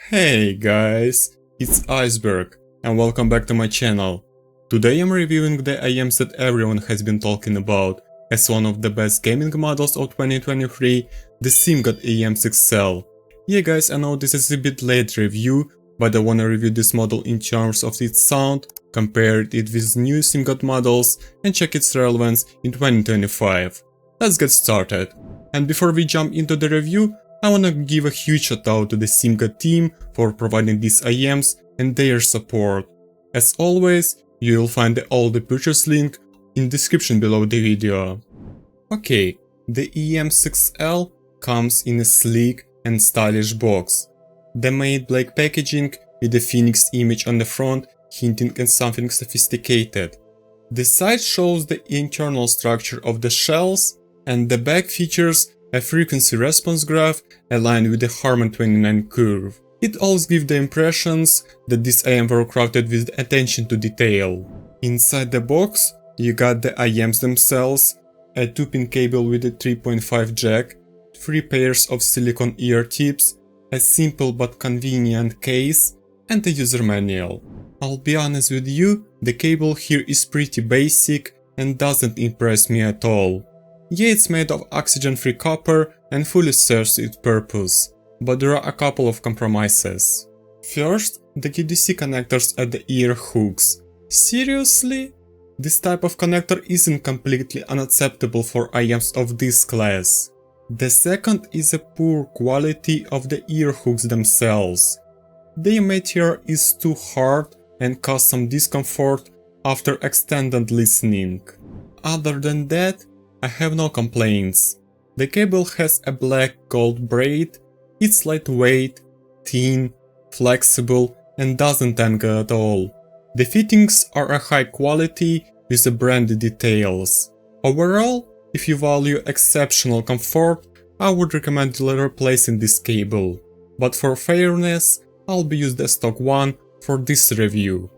Hey guys, it's Iceberg and welcome back to my channel. Today I'm reviewing the IEMs that everyone has been talking about as one of the best gaming models of 2023, the Simgot EM6L. Yeah guys, I know this is a bit late review, but I wanna review this model in terms of its sound, compare it with new Simgot models and check its relevance in 2025. Let's get started. And before we jump into the review, I wanna give a huge shout out to the Simgot team for providing these IEMs and their support. As always, you'll find all the purchase link in description below the video. Okay, the EM6L comes in a sleek and stylish box. The matte black packaging with the phoenix image on the front hinting at something sophisticated. The side shows the internal structure of the shells, and the back features a frequency response graph aligned with the Harman 29 curve. It also gives the impressions that these IEMs were crafted with attention to detail. Inside the box, you got the IEMs themselves, a 2-pin cable with a 3.5 jack, 3 pairs of silicone ear tips, a simple but convenient case, and a user manual. I'll be honest with you, the cable here is pretty basic and doesn't impress me at all. Yeah, it's made of oxygen-free copper and fully serves its purpose, but there are a couple of compromises. First, the UDC connectors at the ear hooks. Seriously? This type of connector isn't completely unacceptable for IEMs of this class. The second is a poor quality of the ear hooks themselves. Their material is too hard and causes some discomfort after extended listening. Other than that, I have no complaints. The cable has a black gold braid, it's lightweight, thin, flexible and doesn't tangle at all. The fittings are a high quality with the branded details. Overall, if you value exceptional comfort, I would recommend replacing this cable. But for fairness, I'll be using the stock one for this review.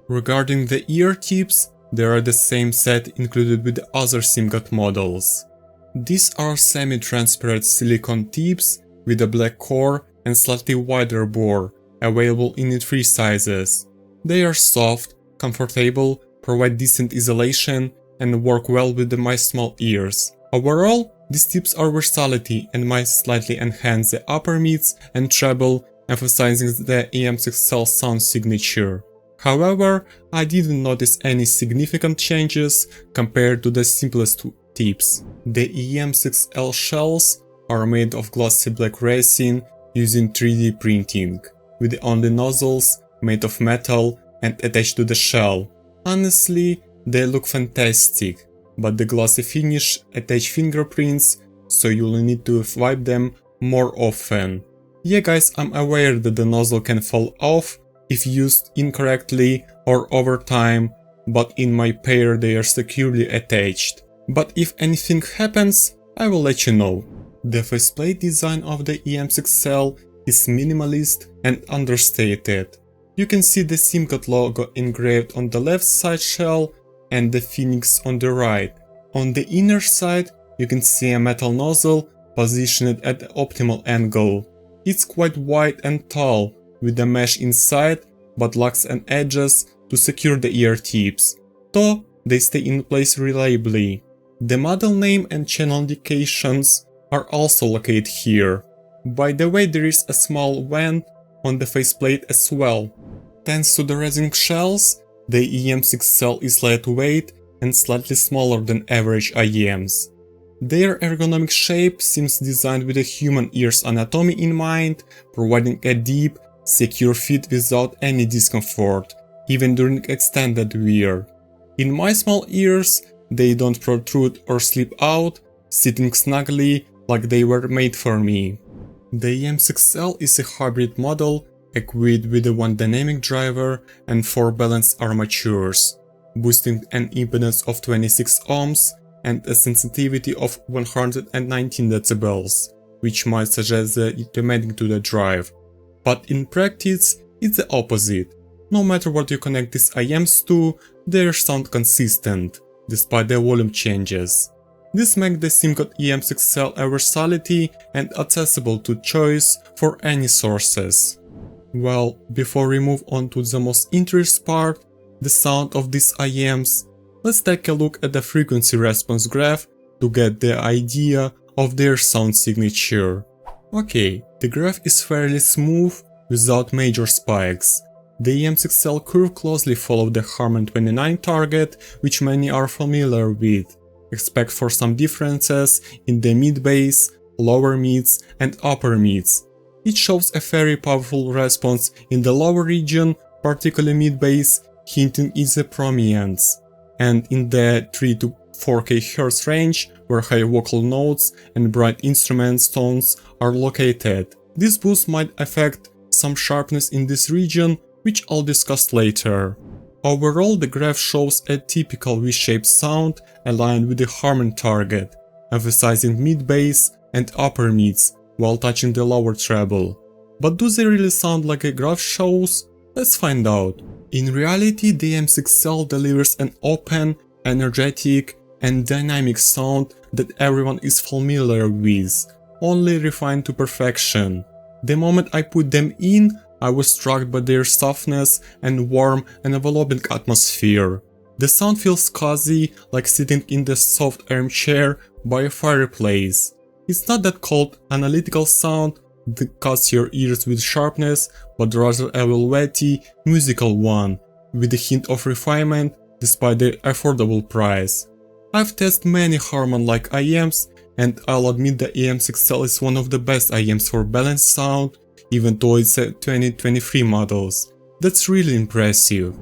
Regarding the ear tips, they are the same set included with the other Simgot models. These are semi-transparent silicone tips with a black core and slightly wider bore, available in 3 sizes. They are soft, comfortable, provide decent isolation, and work well with my small ears. Overall, these tips are versatility and might slightly enhance the upper mids and treble, emphasizing the EM6L sound signature. However, I didn't notice any significant changes compared to the simplest tips. The EM6L shells are made of glossy black resin using 3D printing, with the only nozzles made of metal and attached to the shell. Honestly, they look fantastic, but the glossy finish attach fingerprints, so you'll need to wipe them more often. Yeah guys, I'm aware that the nozzle can fall off if used incorrectly or over time, but in my pair they are securely attached. But if anything happens, I will let you know. The faceplate design of the EM6L is minimalist and understated. You can see the Simgot logo engraved on the left side shell and the phoenix on the right. On the inner side, you can see a metal nozzle positioned at the optimal angle. It's quite wide and tall, with the mesh inside, but locks and edges to secure the ear tips, though they stay in place reliably. The model name and channel indications are also located here. By the way, there is a small vent on the faceplate as well. Thanks to the resin shells, the EM6L is lightweight and slightly smaller than average IEMs. Their ergonomic shape seems designed with a human ear's anatomy in mind, providing a deep, secure fit without any discomfort, even during extended wear. In my small ears, they don't protrude or slip out, sitting snugly like they were made for me. The EM6L is a hybrid model equipped with one dynamic driver and 4 balanced armatures, boosting an impedance of 26 ohms and a sensitivity of 119 decibels, which might suggest it demanding to the drive. But in practice, it's the opposite. No matter what you connect these IEMs to, they sound consistent, despite the volume changes. This makes the Simgot EM6L a versatility and accessible to choice for any sources. Well, before we move on to the most interesting part, the sound of these IEMs, let's take a look at the frequency response graph to get the idea of their sound signature. Okay, the graph is fairly smooth without major spikes. The EM6L curve closely followed the Harman 29 target, which many are familiar with. Expect for some differences in the mid-bass, lower mids and upper mids. It shows a very powerful response in the lower region, particularly mid-bass, hinting at the prominence, and in the 3 to 4K Hz range, where high vocal notes and bright instrument tones are located. This boost might affect some sharpness in this region, which I'll discuss later. Overall, the graph shows a typical V-shaped sound aligned with the Harman target, emphasizing mid-bass and upper mids while touching the lower treble. But do they really sound like a graph shows? Let's find out. In reality, the EM6L delivers an open, energetic and dynamic sound that everyone is familiar with, only refined to perfection. The moment I put them in, I was struck by their softness and warm and enveloping atmosphere. The sound feels cozy, like sitting in the soft armchair by a fireplace. It's not that cold, analytical sound that cuts your ears with sharpness, but rather a velvety, musical one, with a hint of refinement despite the affordable price. I've tested many Harman-like IEMs, and I'll admit the EM6L is one of the best IEMs for balanced sound, even though it's a 2023 models. That's really impressive.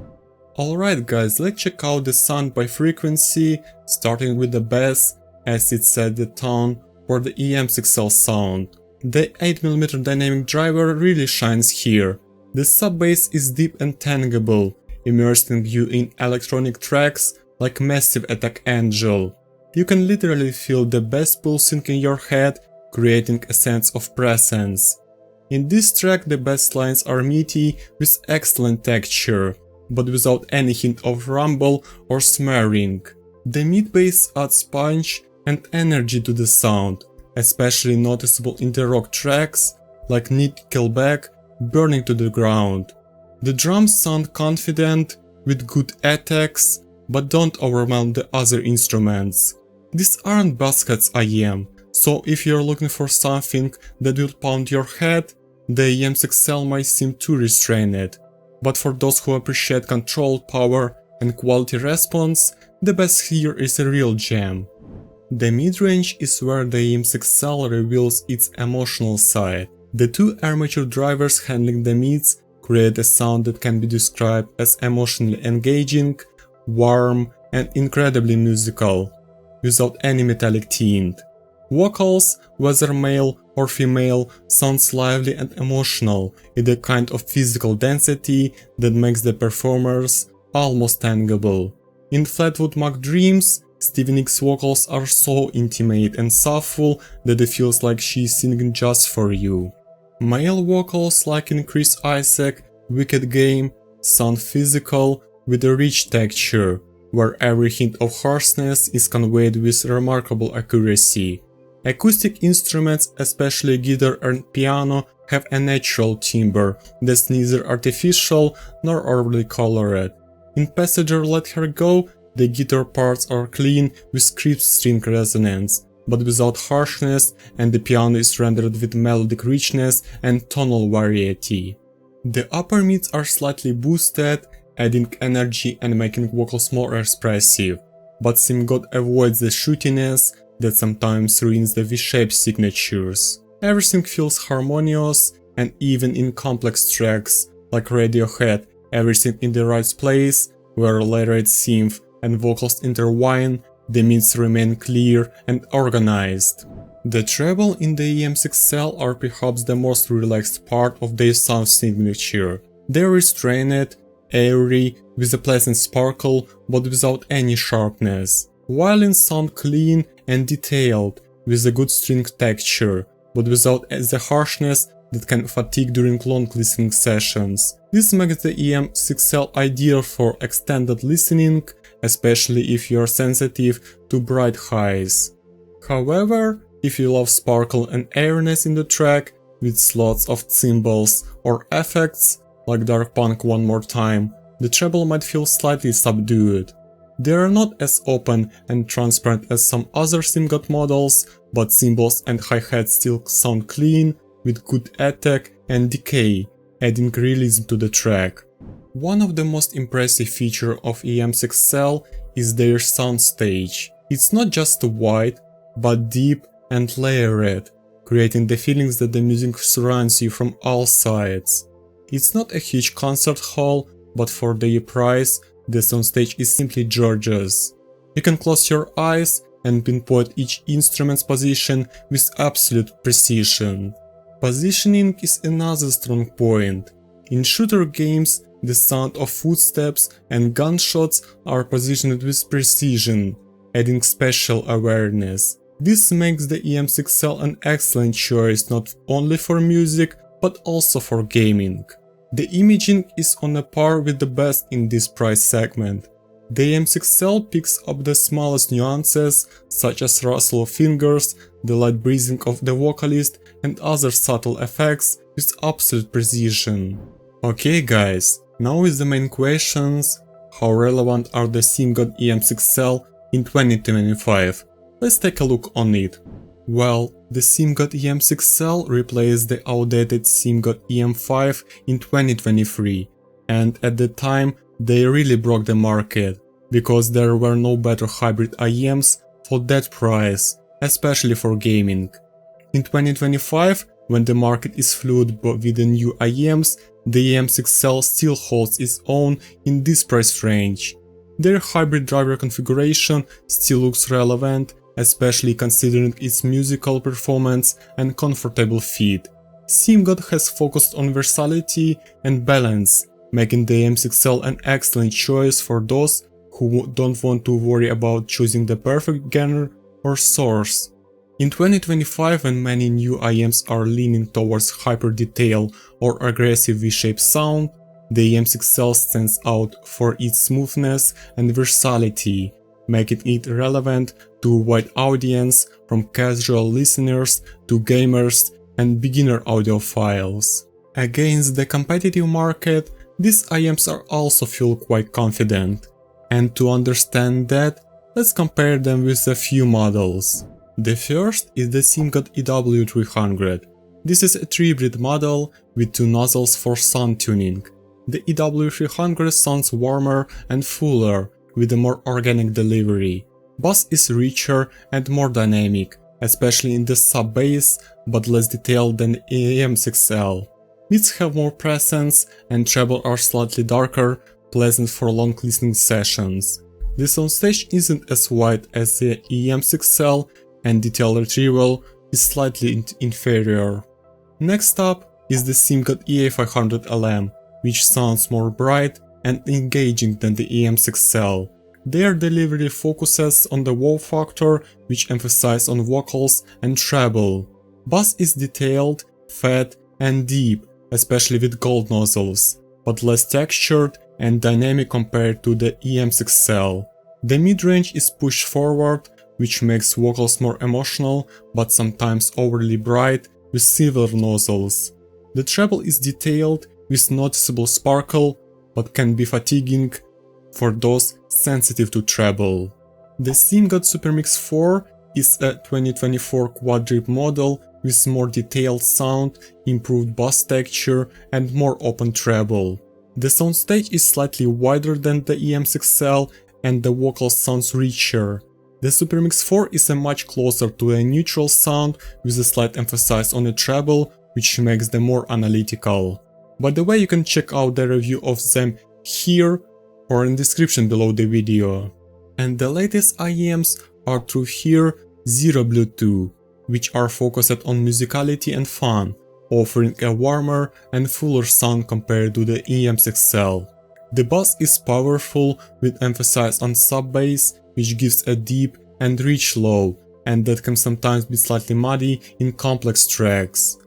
Alright guys, let's check out the sound by frequency, starting with the bass, as it set the tone for the EM6L sound. The 8mm dynamic driver really shines here. The sub-bass is deep and tangible, immersing you in electronic tracks like Massive Attack Angel. You can literally feel the bass pulsing in your head, creating a sense of presence. In this track the bass lines are meaty with excellent texture, but without any hint of rumble or smearing. The mid-bass adds punch and energy to the sound, especially noticeable in the rock tracks like Nickelback, Burning to the Ground. The drums sound confident, with good attacks, but don't overwhelm the other instruments. These aren't baskets IEM, so if you're looking for something that will pound your head, the EM6L might seem too restrained. But for those who appreciate control, power and quality response, the bass here is a real gem. The mid-range is where the EM6L reveals its emotional side. The two armature drivers handling the mids create a sound that can be described as emotionally engaging, warm and incredibly musical, without any metallic tint. Vocals, whether male or female, sounds lively and emotional, with a kind of physical density that makes the performers almost tangible. In Flatwood Mac Dreams, Stevie Nicks' vocals are so intimate and soulful that it feels like she's singing just for you. Male vocals, like in Chris Isaak' Wicked Game, sound physical with a rich texture, where every hint of harshness is conveyed with remarkable accuracy. Acoustic instruments, especially guitar and piano, have a natural timbre that's neither artificial nor overly colored. In Passenger Let Her Go, the guitar parts are clean with crisp string resonance, but without harshness, and the piano is rendered with melodic richness and tonal variety. The upper mids are slightly boosted, adding energy and making vocals more expressive, but Simgot avoids the shootiness that sometimes ruins the V-shaped signatures. Everything feels harmonious, and even in complex tracks like Radiohead, everything in the right place, where layered synth and vocals intertwine, the mids remain clear and organized. The treble in the EM6L are perhaps the most relaxed part of their sound signature. They're restrained, airy, with a pleasant sparkle, but without any sharpness. Violins sound clean and detailed, with a good string texture, but without the harshness that can fatigue during long listening sessions. This makes the EM6L ideal for extended listening, especially if you are sensitive to bright highs. However, if you love sparkle and airiness in the track, with slots of cymbals or effects, like Dark Punk One More Time, the treble might feel slightly subdued. They are not as open and transparent as some other Simgot models, but cymbals and hi-hats still sound clean, with good attack and decay, adding realism to the track. One of the most impressive features of EM6L is their soundstage. It's not just wide, but deep and layered, creating the feelings that the music surrounds you from all sides. It's not a huge concert hall, but for their price, the soundstage is simply gorgeous. You can close your eyes and pinpoint each instrument's position with absolute precision. Positioning is another strong point. In shooter games, the sound of footsteps and gunshots are positioned with precision, adding special awareness. This makes the EM6L an excellent choice not only for music, but also for gaming. The imaging is on a par with the best in this price segment. The EM6L picks up the smallest nuances, such as rustle of fingers, the light breathing of the vocalist, and other subtle effects with absolute precision. Okay guys, now is the main questions. How relevant are the Simgot EM6L in 2025? Let's take a look on it. Well, the Simgot EM6L replaced the outdated Simgot EM5 in 2023, and at the time they really broke the market, because there were no better hybrid IEMs for that price, especially for gaming. In 2025, when the market is fluid with the new IEMs, the EM6L still holds its own in this price range. Their hybrid driver configuration still looks relevant, especially considering its musical performance and comfortable fit. Simgot has focused on versatility and balance, making the EM6L an excellent choice for those who don't want to worry about choosing the perfect genre or source. In 2025, when many new IEMs are leaning towards hyper-detail or aggressive V-shaped sound, the EM6L stands out for its smoothness and versatility, making it relevant to a wide audience from casual listeners to gamers and beginner audiophiles. Against the competitive market, these IEMs are also feel quite confident. And to understand that, let's compare them with a few models. The first is the Simgot EW300. This is a 3-bridge model with 2 nozzles for sound tuning. The EW300 sounds warmer and fuller, with a more organic delivery. Bass is richer and more dynamic, especially in the sub-bass, but less detailed than the EM6L. Mids have more presence, and treble are slightly darker, pleasant for long listening sessions. The soundstage isn't as wide as the EM6L, and detail retrieval is slightly inferior. Next up is the Simgot EA500LM, which sounds more bright and engaging than the EM6L. Their delivery focuses on the wow factor, which emphasizes on vocals and treble. Bass is detailed, fat and deep, especially with gold nozzles, but less textured and dynamic compared to the EM6L. The mid-range is pushed forward, which makes vocals more emotional but sometimes overly bright with silver nozzles. The treble is detailed with noticeable sparkle, but can be fatiguing for those sensitive to treble. The Simgot SuperMix 4 is a 2024 quad-rib model with more detailed sound, improved bass texture and more open treble. The soundstage is slightly wider than the EM6L and the vocal sounds richer. The SuperMix 4 is a much closer to a neutral sound with a slight emphasis on the treble, which makes them more analytical. By the way, you can check out the review of them here or in the description below the video. And the latest IEMs are TRUTHEAR 0 Bluetooth, which are focused on musicality and fun, offering a warmer and fuller sound compared to the EM6L. The bass is powerful with emphasis on sub-bass, which gives a deep and rich low, and that can sometimes be slightly muddy in complex tracks.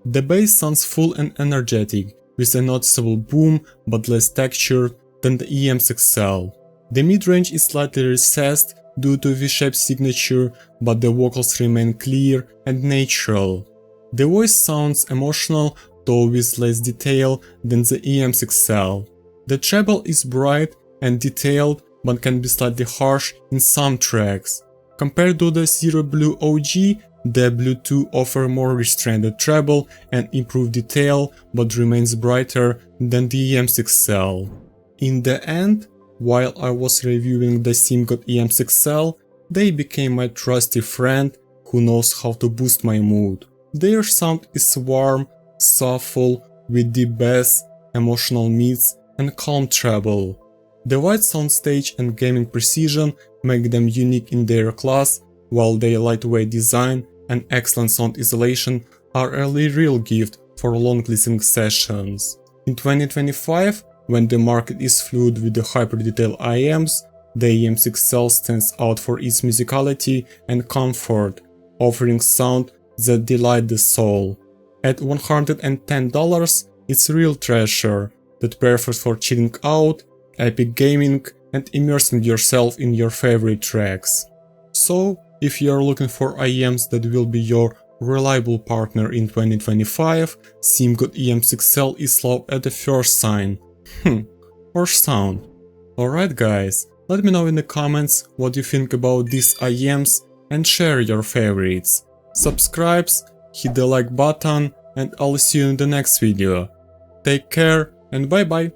The bass sounds full and energetic, with a noticeable boom but less textured than the EM6L. The mid-range is slightly recessed due to V-shaped signature, but the vocals remain clear and natural. The voice sounds emotional, though with less detail than the EM6L. The treble is bright and detailed, but can be slightly harsh in some tracks. Compared to the Zero Blue OG, the Blue 2 offers more restrained treble and improved detail, but remains brighter than the EM6L. In the end, while I was reviewing the Simgot EM6L, they became my trusty friend who knows how to boost my mood. Their sound is warm, soulful, with deep bass, emotional mids, and calm treble. The wide soundstage and gaming precision make them unique in their class, while their lightweight design and excellent sound isolation are a real gift for long listening sessions. In 2025, when the market is fluid with the hyper-detailed IEMs, the EM6L stands out for its musicality and comfort, offering sound that delight the soul. At $110, it's a real treasure that perfect for chilling out, epic gaming, and immersing yourself in your favorite tracks. So, if you are looking for IEMs that will be your reliable partner in 2025, Simgot EM6L is loved at the first sign. Or sound. Alright guys, let me know in the comments what you think about these IEMs and share your favorites. Subscribe, hit the like button, and I'll see you in the next video. Take care and bye bye.